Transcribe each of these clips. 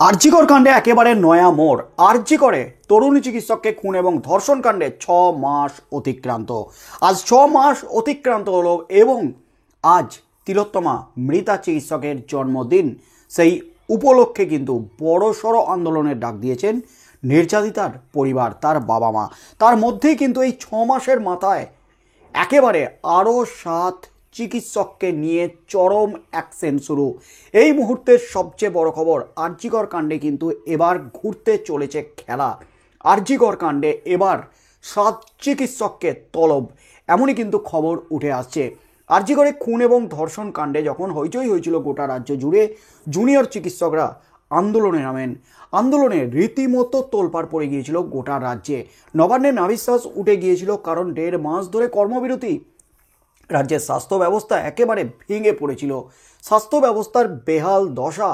আরজিকর কাণ্ডে একেবারে নয়া মোড়। আরজিকরে তরুণী চিকিৎসককে খুন এবং ধর্ষণ কাণ্ডে 6 মাস অতিক্রান্ত। আজ 6 মাস অতিক্রান্ত হলো এবং আজ তিলোত্তমা মৃতা চিকিৎসকের জন্মদিন। সেই উপলক্ষে কিন্তু বড়সড় আন্দোলনের ডাক দিয়েছেন নির্যাতিতার পরিবার, তার বাবা মা। তার মধ্যেই কিন্তু এই 6 মাসের মাথায় একেবারে আরও 7 চিকিৎসককে নিয়ে চরম অ্যাকশন শুরু। এই মুহূর্তের সবচেয়ে বড় খবর, আরজিকর কাণ্ডে কিন্তু এবার ঘুরতে চলেছে খেলা। আরজিকর কাণ্ডে এবার 7 চিকিৎসককে তলব, এমনই কিন্তু খবর উঠে আসছে। আরজিকরে খুন এবং ধর্ষণ কাণ্ডে যখন হইচই হয়েছিল গোটা রাজ্য জুড়ে, জুনিয়র চিকিৎসকরা আন্দোলনে নামেন। আন্দোলনে রীতিমতো তোলপাড় পড়ে গিয়েছিল গোটা রাজ্যে। নবান্নের নাভিশ্বাস উঠে গিয়েছিল, কারণ 1.5 মাস ধরে কর্মবিরতি। রাজ্যের স্বাস্থ্য ব্যবস্থা একেবারে ভেঙে পড়েছিল। স্বাস্থ্য ব্যবস্থার বেহাল দশা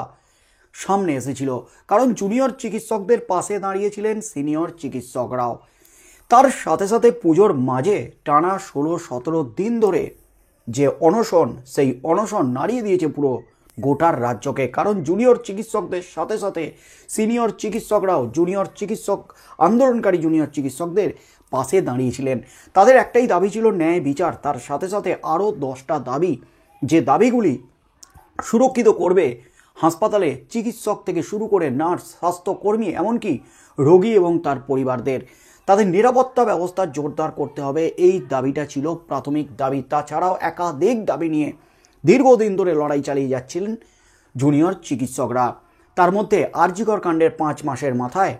সামনে এসেছিল, কারণ জুনিয়র চিকিৎসকদের পাশে দাঁড়িয়েছিলেন সিনিয়র চিকিৎসকরাও। তার সাথে সাথে পুজোর মাঝে টানা 16-17 দিন ধরে যে অনশন, সেই অনশন নাড়িয়ে দিয়েছে পুরো গোটার রাজ্যকে। কারণ জুনিয়র চিকিৎসকদের সাথে সাথে সিনিয়র চিকিৎসকরাও জুনিয়র চিকিৎসক আন্দোলনকারী জুনিয়র চিকিৎসকদের পাশে দাঁড়িয়েছিলেন। তাদের একটাই দাবি ছিল ন্যায় বিচার। তার সাথে সাথে আরও 10টা দাবি, যে দাবিগুলি সুরক্ষিত করবে হাসপাতালে চিকিৎসক থেকে শুরু করে নার্স, স্বাস্থ্যকর্মী, এমনকি রোগী এবং তার পরিবারদের। তাদের নিরাপত্তা ব্যবস্থা জোরদার করতে হবে, এই দাবিটা ছিল প্রাথমিক দাবি। তাছাড়াও একাধিক দাবি নিয়ে দীর্ঘদিন ধরে লড়াই চালিয়ে যাচ্ছিলেন জুনিয়র চিকিৎসকরা। তার মধ্যে আরজিকর কাণ্ডের 5 মাসের মাথায়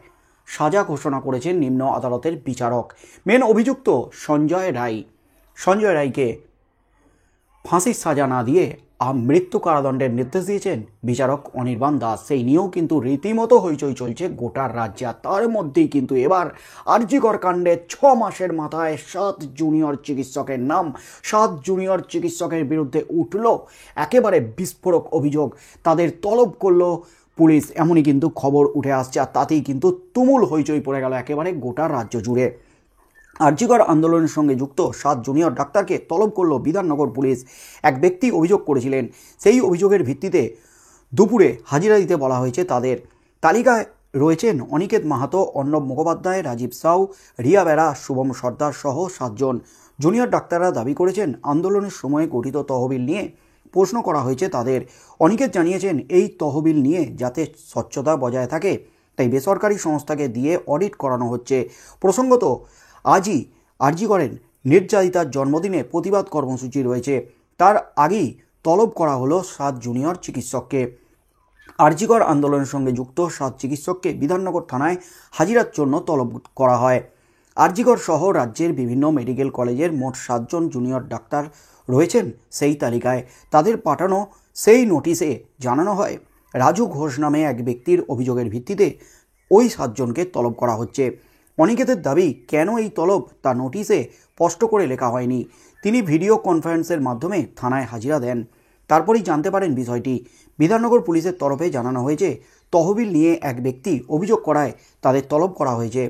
সাজা ঘোষণা করেছেন নিম্ন আদালতের বিচারক। মেন অভিযুক্ত সঞ্জয় রায়কে ফাঁসির সাজা না দিয়ে মৃত্যু কারাদণ্ডের নির্দেশ দিয়েছেন বিচারক অনির্বাণ দাস। সেই নিয়েও কিন্তু রীতিমতো হইচই চলছে গোটার রাজ্যে। তার মধ্যেই কিন্তু এবার আরজিকর কাণ্ডে 6 মাসের মাথায় 7 জুনিয়র চিকিৎসকের নাম, 7 জুনিয়র চিকিৎসকের বিরুদ্ধে উঠল একেবারে বিস্ফোরক অভিযোগ। তাদের তলব করলো পুলিশ, এমনই কিন্তু খবর উঠে আসছে। আর তাতেই কিন্তু তুমুল হইচই পড়ে গেল একেবারে গোটা রাজ্য জুড়ে। আরজিকর আন্দোলনের সঙ্গে যুক্ত 7 জুনিয়র ডাক্তারকে তলব করল বিধাননগর পুলিশ। এক ব্যক্তি অভিযোগ করেছিলেন, সেই অভিযোগের ভিত্তিতে দুপুরে হাজিরা দিতে বলা হয়েছে তাদের। তালিকায় রয়েছেন অনিকেত মাহাতো, অর্ণব মুখোপাধ্যায়, রাজীব সাউ, রিয়া বেরা, শুভম সর্দার সহ 7 জন। জুনিয়র ডাক্তাররা দাবি করেছেন আন্দোলনের সময় গঠিত তহবিল নিয়ে প্রশ্ন করা হয়েছে তাদের। অনিকেত জানিয়েছেন এই তহবিল নিয়ে যাতে স্বচ্ছতা বজায় থাকে তাই বেসরকারি সংস্থাকে দিয়ে অডিট করানো হচ্ছে। প্রসঙ্গত, আজই আরজিকরের নির্যাতিতার জন্মদিনে প্রতিবাদ কর্মসূচি রয়েছে। তার আগেই তলব করা হলো 7 জুনিয়র চিকিৎসককে। আরজিকর আন্দোলনের সঙ্গে যুক্ত 7 চিকিৎসককে বিধাননগর থানায় হাজিরার জন্য তলব করা হয়। আরজিকর সহ রাজ্যের বিভিন্ন মেডিকেল কলেজের মোট 7 জন জুনিয়র ডাক্তার রয়েছেন সেই তালিকায়। তাদের পাঠানো সেই নোটিশে জানানো হয় রাজু ঘোষ নামে এক ব্যক্তির অভিযোগের ভিত্তিতে ওই 7 জনকে তলব করা হচ্ছে। অনিকেতের দাবি, কেন এই তলব তা নোটিশে স্পষ্ট করে লেখা হয়নি। তিনি ভিডিও কনফারেন্সের মাধ্যমে থানায় হাজিরা দেন, তারপরেই জানতে পারেন বিষয়টি। বিধাননগর পুলিশের তরফে জানানো হয়েছে তহবিল নিয়ে এক ব্যক্তি অভিযোগ করায় তাদের তলব করা হয়েছে।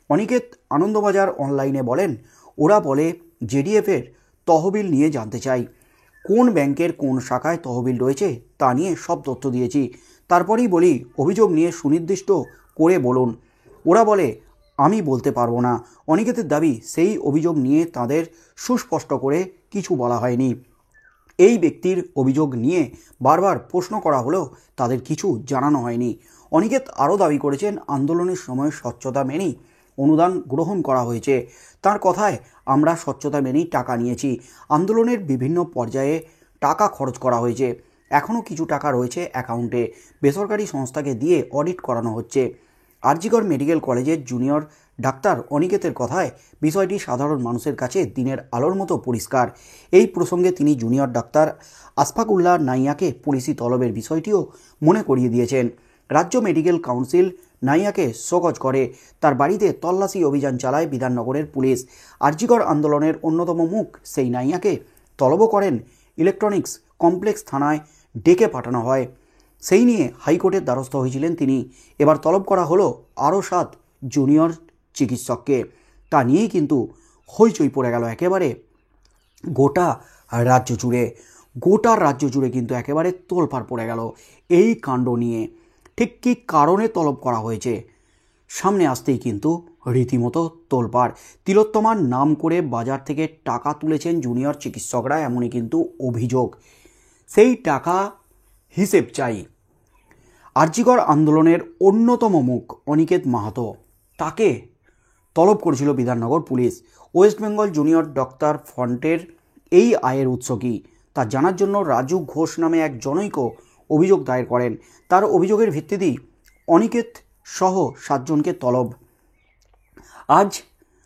অনিকেত আনন্দবাজার অনলাইনে বলেন, ওরা বলে জেডিএফের তহবিল নিয়ে জানতে চাই, কোন ব্যাংকের কোন শাখায় তহবিল রয়েছে তা নিয়ে সব তথ্য দিয়েছি। তারপরেই বলি অভিযোগ নিয়ে সুনির্দিষ্ট করে বলুন। ওরা বলে আমি বলতে পারবো না। অনিকেতের দাবি, সেই অভিযোগ নিয়ে তাদের সুস্পষ্ট করে কিছু বলা হয়নি। এই ব্যক্তির অভিযোগ নিয়ে বারবার প্রশ্ন করা হলেও তাদের কিছু জানানো হয়নি। অনিকেত আরও দাবি করেছেন আন্দোলনের সময় স্বচ্ছতা মেনেই অনুদান গ্রহণ করা হয়েছে। তার কথায়, আমরা স্বচ্ছতা মেনেই টাকা নিয়েছি। আন্দোলনের বিভিন্ন পর্যায়ে টাকা খরচ করা হয়েছে, এখনও কিছু টাকা রয়েছে অ্যাকাউন্টে। বেসরকারি সংস্থাকে দিয়ে অডিট করানো হচ্ছে। আরজিকর মেডিকেল কলেজের জুনিয়র ডাক্তার অনিকেতের কথায় বিষয়টি সাধারণ মানুষের কাছে দিনের আলোর মতো পরিষ্কার। এই প্রসঙ্গে তিনি জুনিয়র ডাক্তার আশফাকুল্লাহ নাইয়াকে পুলিশি তলবের বিষয়টিও মনে করিয়ে দিয়েছেন। রাজ্য মেডিকেল কাউন্সিল নাইয়াকে শোকজ করে, তার বাড়িতে তল্লাশি অভিযান চালায় বিধাননগরের পুলিশ। আরজিকর আন্দোলনের অন্যতম মুখ সেই নাইয়াকে তলবও করেন ইলেকট্রনিক্স কমপ্লেক্স থানায় ডেকে পাঠানো হয়। সেই নিয়ে হাইকোর্টের দ্বারস্থ হয়েছিলেন তিনি। এবার তলব করা হলো আরও 7 জুনিয়র চিকিৎসককে। তা নিয়েই কিন্তু হইচই পড়ে গেল একেবারে গোটা রাজ্য জুড়ে। কিন্তু একেবারে তোলপাড় পড়ে গেল এই কাণ্ড নিয়ে। ঠিক কী কারণে তলব করা হয়েছে সামনে আসতেই কিন্তু রীতিমতো তোলপাড়। তিলোত্তমার নাম করে বাজার থেকে টাকা তুলেছেন জুনিয়র চিকিৎসকরা, এমনই কিন্তু অভিযোগ। সেই টাকা হিসেব চাই। আরজিকর আন্দোলনের অন্যতম মুখ অনিকেত মাহাতো, তাকে তলব করেছিল Bidhannagar police. West Bengal junior doctor ফ্রন্টের এই আয়ের উৎস কী তা জানার জন্য রাজু ঘোষ নামে এক জনৈক অভিযোগ দায়ের করেন। তার অভিযোগের ভিত্তিতেই অনিকেত সহ 7 জনকে তলব। আজ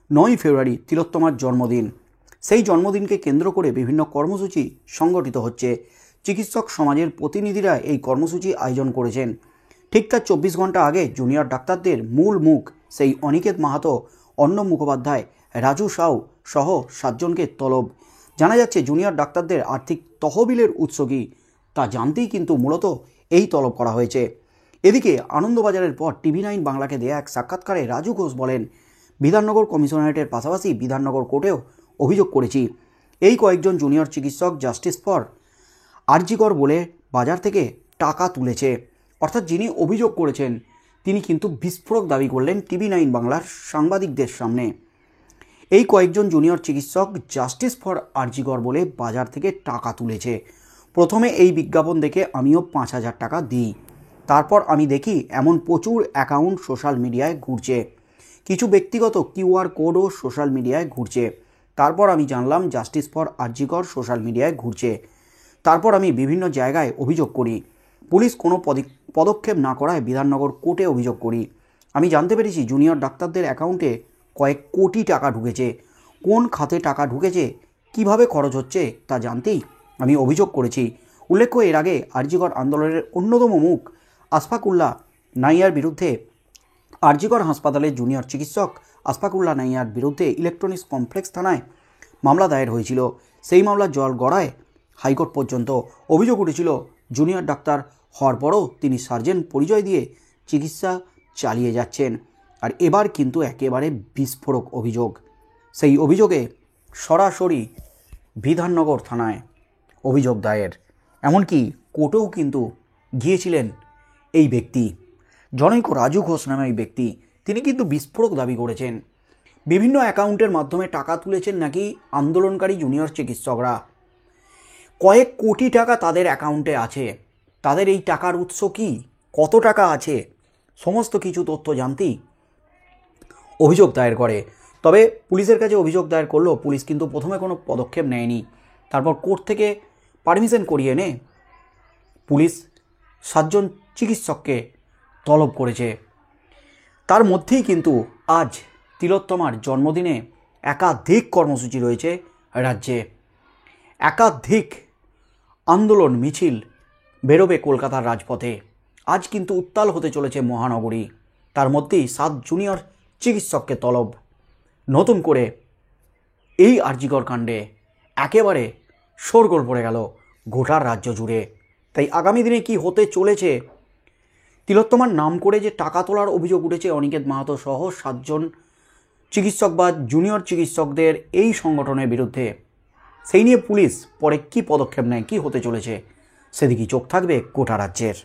9 ফেব্রুয়ারি তিলোত্তমার জন্মদিন। সেই জন্মদিনকে কেন্দ্র করে বিভিন্ন কর্মসূচি সংগঠিত হচ্ছে। চিকিৎসক সমাজের প্রতিনিধিরা এই কর্মসূচি আয়োজন করেছেন। ঠিক তার 24 ঘন্টা আগে জুনিয়র ডাক্তারদের মূল মুখ সেই অনিকেত মাহাতো, অর্ণব মুখোপাধ্যায়, রাজু সাউ সহ 7 জনকে তলব। জানা যাচ্ছে জুনিয়র ডাক্তারদের আর্থিক তহবিলের উৎস কী তা জানতেই কিন্তু মূলত এই তলব করা হয়েছে। এদিকে আনন্দবাজারের পর TV9 বাংলাকে দেয়া এক সাক্ষাৎকারে রাজু ঘোষ বলেন, বিধাননগর কমিশনারেটের পাশাপাশি বিধাননগর কোর্টেও অভিযোগ করেছি। এই কয়েকজন জুনিয়র চিকিৎসক জাস্টিস ফর আরজিকর বলে বাজার থেকে টাকা তুলেছে। অর্থাৎ যিনি অভিযোগ করেছেন তিনি কিন্তু বিস্ফোরক দাবি করলেন TV9 বাংলার সাংবাদিকদের সামনে। এই কয়েকজন জুনিয়র চিকিৎসক জাস্টিস ফর আরজিকর বলে বাজার থেকে টাকা তুলেছে। প্রথমে এই বিজ্ঞাপন দেখে আমিও 5,000 টাকা দিই। তারপর আমি দেখি এমন প্রচুর অ্যাকাউন্ট সোশ্যাল মিডিয়ায় ঘুরছে, কিছু ব্যক্তিগত QR কোডও সোশ্যাল মিডিয়ায় ঘুরছে। তারপর আমি জানলাম জাস্টিস ফর আরজিকর সোশ্যাল মিডিয়ায় ঘুরছে। তারপর আমি বিভিন্ন জায়গায় অভিযোগ করি। পুলিশ কোনো পদক্ষেপ না করায় বিধাননগর কোর্টে অভিযোগ করি। আমি জানতে পেরেছি জুনিয়র ডাক্তারদের অ্যাকাউন্টে কয়েক কোটি টাকা ঢুকেছে। কোন খাতে টাকা ঢুকেছে, কিভাবে খরচ হচ্ছে তা জানতেই আমি অভিযোগ করেছি। উল্লেখ্য, এর আগে আরজিকর আন্দোলনের অন্যতম মুখ আশফাকুল্লাহ নাইয়ার বিরুদ্ধে আরজিকর হাসপাতালের জুনিয়র চিকিৎসক আশফাকুল্লাহ নাইয়ার বিরুদ্ধে ইলেকট্রনিক্স কমপ্লেক্স থানায় মামলা দায়ের হয়েছিল। সেই মামলার জল গড়ায় হাইকোর্ট পর্যন্ত। অভিযোগ উঠেছিল জুনিয়র ডাক্তার হওয়ার পরও তিনি সার্জেন্ট পরিচয় দিয়ে চিকিৎসা চালিয়ে যাচ্ছেন। আর এবার কিন্তু একেবারে বিস্ফোরক অভিযোগ। সেই অভিযোগে সরাসরি বিধাননগর থানায় অভিযোগ দায়ের, এমনকি কোর্টেও কিন্তু গিয়েছিলেন এই ব্যক্তি, জনৈক রাজু ঘোষ নামে এই ব্যক্তি। তিনি কিন্তু বিস্ফোরক দাবি করেছেন বিভিন্ন অ্যাকাউন্টের মাধ্যমে টাকা তুলেছেন নাকি আন্দোলনকারী জুনিয়র চিকিৎসকরা। কয়েক কোটি টাকা তাদের অ্যাকাউন্টে আছে। তাদের এই টাকার উৎস কী, কত টাকা আছে, সমস্ত কিছু তথ্য জানতেই অভিযোগ দায়ের করে। তবে পুলিশের কাছে অভিযোগ দায়ের করলেও পুলিশ কিন্তু প্রথমে কোনো পদক্ষেপ নেয়নি। তারপর কোর্ট থেকে পারমিশন করিয়ে এনে পুলিশ 7 জন চিকিৎসককে তলব করেছে। তার মধ্যেই কিন্তু আজ তিলোত্তমার জন্মদিনে একাধিক কর্মসূচি রয়েছে রাজ্যে। একাধিক আন্দোলন মিছিল বেরোবে কলকাতার রাজপথে। আজ কিন্তু উত্তাল হতে চলেছে মহানগরী। তার মধ্যেই 7 জুনিয়র চিকিৎসককে তলব। নতুন করে এই আরজিকর কাণ্ডে একেবারে শোরগোল পড়ে গেল গোটা রাজ্য জুড়ে। তাই আগামী দিনে কি হতে চলেছে, তিলোত্তমার নাম করে যে টাকা তোলার অভিযোগ উঠেছে অনিকেত মাহাতো সহ 7 জন চিকিৎসক বা জুনিয়র চিকিৎসকদের এই সংগঠনের বিরুদ্ধে, সেই নিয়ে পুলিশ পরে কি পদক্ষেপ নেয়, কি হতে চলেছে সেদিকেই চোখ থাকবে গোটা রাজ্যের।